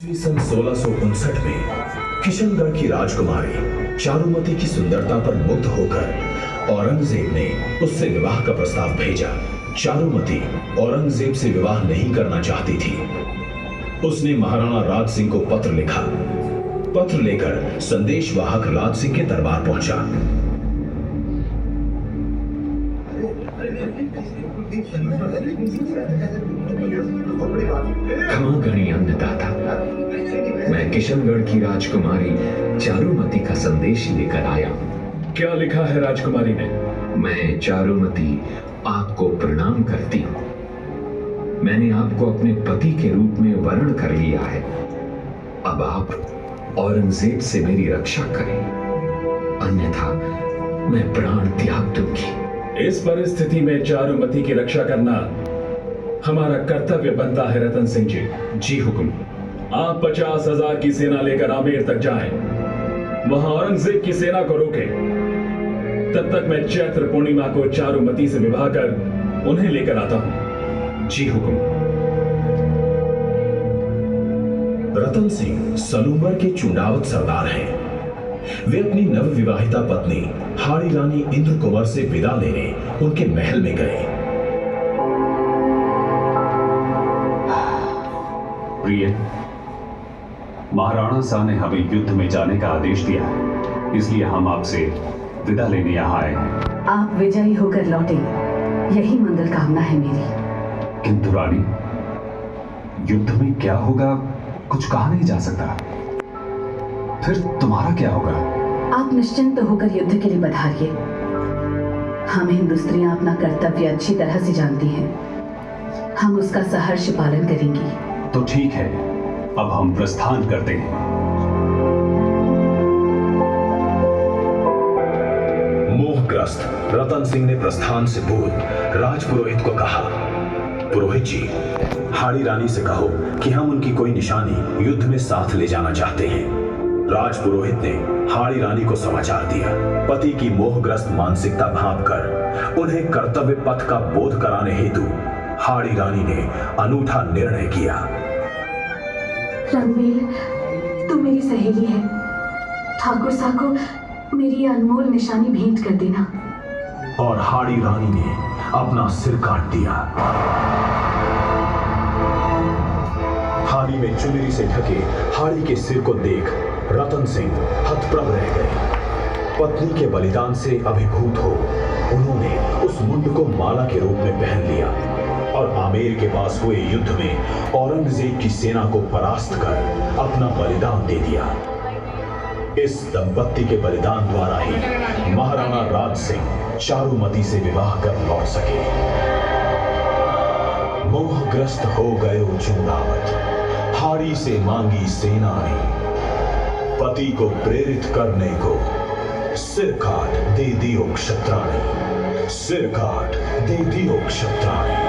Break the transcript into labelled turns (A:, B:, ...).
A: सन 1659 में किशनगढ़ की राजकुमारी चारुमती की सुंदरता पर मुग्ध होकर औरंगजेब ने उससे विवाह का प्रस्ताव भेजा। चारुमती औरंगजेब से विवाह नहीं करना चाहती थी। उसने महाराणा राज सिंह को पत्र लिखा। पत्र लेकर संदेशवाहक राज सिंह के दरबार पहुंचा।
B: क्षमा करें अन्नदाता, मैं किशनगढ़ की राजकुमारी चारुमती का संदेश लेकर आया।
C: क्या लिखा है राजकुमारी ने?
B: मैं चारुमती आपको प्रणाम करती हूँ। मैंने आपको अपने पति के रूप में वर्ण कर लिया है। अब आप औरंगजेब से मेरी रक्षा करें, अन्यथा मैं प्राण त्याग दूंगी।
C: इस परिस्थिति में चारुमती की रक्षा करना हमारा कर्तव्य बनता है रतन सिंह जी।
B: जी हुक्म।
C: आप 50,000 की सेना लेकर आमेर तक जाएं, वहां औरंगजेब की सेना को रोकें। तब तक मैं चैत्र पूर्णिमा को चारुमती से विवाह कर उन्हें लेकर आता हूं।
B: जी हुक्म।
A: रतन सिंह सलूमर के चुंडावत सरदार हैं। वे अपनी नवविवाहिता पत्नी हाड़ी रानी इंद्र कुंवर से विदा लेने उनके महल में गए।
D: प्रिय, महाराणा शाह ने हमें युद्ध में जाने का आदेश दिया है, इसलिए हम आपसे विदा लेने यहाँ आए हैं।
E: आप विजयी होकर लौटे, यही मंगल कामना है मेरी।
D: किंतु रानी, युद्ध में क्या होगा कुछ कहा नहीं जा सकता। फिर तुम्हारा क्या होगा?
E: आप निश्चिंत होकर युद्ध के लिए पधारिए। हम हिंदू स्त्रियां अपना कर्तव्य अच्छी तरह से जानती हैं। हम उसका सहर्ष पालन करेंगी।
D: तो ठीक है, अब हम प्रस्थान करते हैं।
A: मोहग्रस्त रतन सिंह ने प्रस्थान से पूर्व राजपुरोहित को कहा, पुरोहित जी, हाड़ी रानी से कहो कि हम उनकी कोई निशानी युद्ध में साथ ले जाना चाहते हैं। राजपुरोहित ने हाड़ी रानी को समाचार दिया। पति की मोहग्रस्त मानसिकता भांपकर उन्हें कर्तव्य पथ का बोध कराने हेतु हाड़ी रानी ने अनूठा निर्णय किया।
E: रणबीर, तू मेरी सहेली है। ठाकुर साहब को मेरी अनमोल निशानी भेंट कर देना।
A: और हाड़ी रानी ने अपना सिर काट दिया। हाड़ी में चुनरी से ढके हाड़ी के सिर को देख रतन सिंह हतप्रभ रह गए। पत्नी के बलिदान से अभिभूत हो उन्होंने उस मुंड को माला के रूप में पहन लिया और आमेर के पास हुए युद्ध में औरंगजेब की सेना को परास्त कर अपना बलिदान दे दिया। इस दंपत्ति के बलिदान द्वारा ही महाराणा राज सिंह चारुमती से विवाह कर लौट सके। मोहग्रस्त हो गए चुंडावत, हाड़ी से मांगी सेना आई। पति को प्रेरित करने को सिर काट दे दियो क्षत्राणी, सिर काट दे दियो क्षत्राणी।